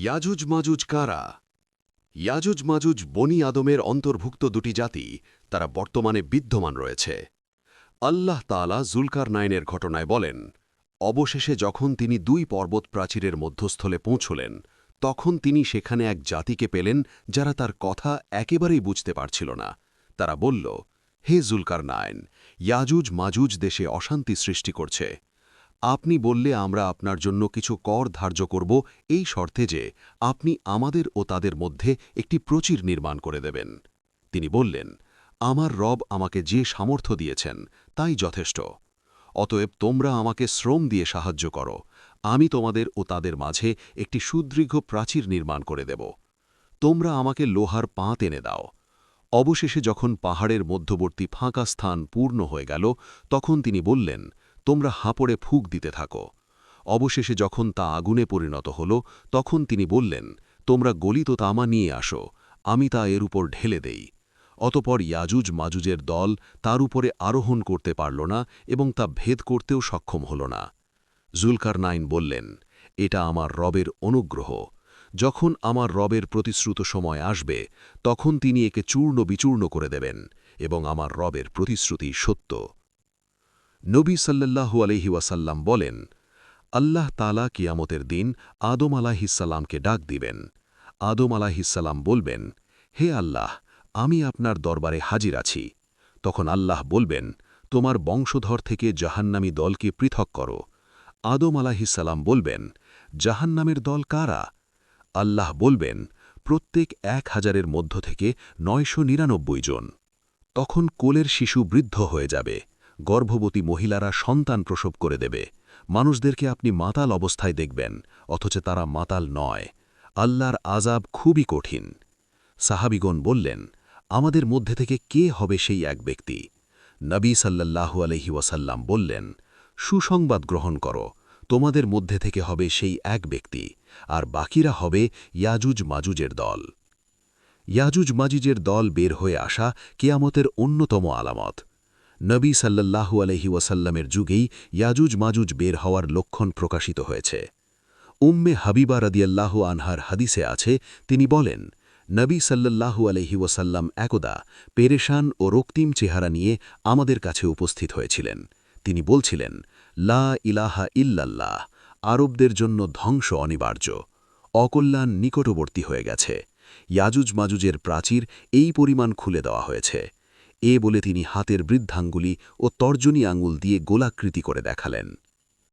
ইয়াজুজ মাজুজ কারা? ইয়াজুজ মাজুজ বনি আদমের অন্তর্ভুক্ত দুটি জাতি, তারা বর্তমানে বিদ্যমান রয়েছে। আল্লাহ তাআলা যুলকারনাইনের ঘটনায় বলেন, অবশেষে যখন তিনি দুই পর্বত প্রাচীরের মধ্যস্থলে পৌঁছলেন, তখন তিনি সেখানে এক জাতিকে পেলেন যারা তার কথা একেবারেই বুঝতে পারছিল না। তারা বলল, হে যুলকারনাইন, ইয়াজুজ মাজুজ দেশে অশান্তি সৃষ্টি করছে। আপনি বললে আমরা আপনার জন্য কিছু কর ধার্য করব, এই শর্তে যে আপনি আমাদের ও তাদের মধ্যে একটি প্রাচীর নির্মাণ করে দেবেন। তিনি বললেন, আমার রব আমাকে যে সামর্থ্য দিয়েছেন তাই যথেষ্ট। অতএব তোমরা আমাকে শ্রম দিয়ে সাহায্য করো, আমি তোমাদের ও তাদের মাঝে একটি সুদৃঢ় প্রাচীর নির্মাণ করে দেব। তোমরা আমাকে লোহার পাত এনে দাও। অবশেষে যখন পাহাড়ের মধ্যবর্তী ফাঁকা স্থান পূর্ণ হয়ে গেল, তখন তিনি বললেন, তোমরা হাঁপড়ে ফুঁক দিতে থাকো। অবশেষে যখন তা আগুনে পরিণত হল, তখন তিনি বললেন, তোমরা গলিত তামা নিয়ে আসো, আমি তা এর উপর ঢেলে দেই। অতপর ইয়াজুজ মাজুজের দল তার উপরে আরোহণ করতে পারল না এবং তা ভেদ করতেও সক্ষম হল না। যুলকারনাইন বললেন, এটা আমার রবের অনুগ্রহ। যখন আমার রবের প্রতিশ্রুত সময় আসবে, তখন তিনি একে চূর্ণ বিচূর্ণ করে দেবেন এবং আমার রবের প্রতিশ্রুতি সত্য। নবী সাল্লাল্লাহু আলাইহি ওয়াসাল্লাম বলেন, আল্লাহ তাআলা কিয়ামতের দিন আদম আলাইহিসসালামকে ডাক দিবেন। আদম আলাইহিসসালাম বলবেন, হে আল্লাহ, আমি আপনার দরবারে হাজির আছি। তখন আল্লাহ বলবেন, তোমার বংশধর থেকে জাহান্নামী দলকে পৃথক করো। আদম আলাইহিসসালাম বলবেন, জাহান্নামের দল কারা? আল্লাহ বলবেন, প্রত্যেক 1000-এর মধ্য থেকে 999 জন। তখন কোলের শিশু বৃদ্ধ হয়ে যাবে, গর্ভবতী মহিলারা সন্তান প্রসব করে দেবে। মানুষদেরকে আপনি মাতাল অবস্থায় দেখবেন, অথচ তারা মাতাল নয়। আল্লাহর আযাব খুবই কঠিন। সাহাবীগণ বললেন, আমাদের মধ্যে থেকে কে হবে সেই এক ব্যক্তি? নবী সাল্লাল্লাহু আলাইহি ওয়াসাল্লাম বললেন, সুসংবাদ গ্রহণ করো, তোমাদের মধ্যে থেকে হবে সেই এক ব্যক্তি, আর বাকিরা হবে ইয়াজুজ মাজুজের দল। ইয়াজুজ মাজুজের দল বের হয়ে আসা কিয়ামতের অন্যতম আলামত। নবী সাল্লাল্লাহু আলাইহি ওয়াসাল্লামের যুগেই ইয়াজুজ মাজুজ বের হওয়ার লক্ষণ প্রকাশিত হয়েছে। উম্মে হাবিবা রাদিয়াল্লাহু আনহার হাদিসে আছে, তিনি বলেন, নবী সাল্লাল্লাহু আলাইহি ওয়াসাল্লাম একদা পেরেশান ও রক্তিম চেহারা নিয়ে আমাদের কাছে উপস্থিত হয়েছিলেন। তিনি বলছিলেন, লা ইলাহা ইল্লাল্লাহ, আরবদের জন্য ধ্বংস অনিবার্য, অকল্যাণ নিকটবর্তী হয়ে গেছে। ইয়াজুজ মাজুজের প্রাচীর এই পরিমাণ খুলে দেওয়া হয়েছে। এ বলে তিনি হাতের বৃদ্ধাঙ্গুলি ও তর্জনী আঙুল দিয়ে গোলাকৃতি করে দেখালেন।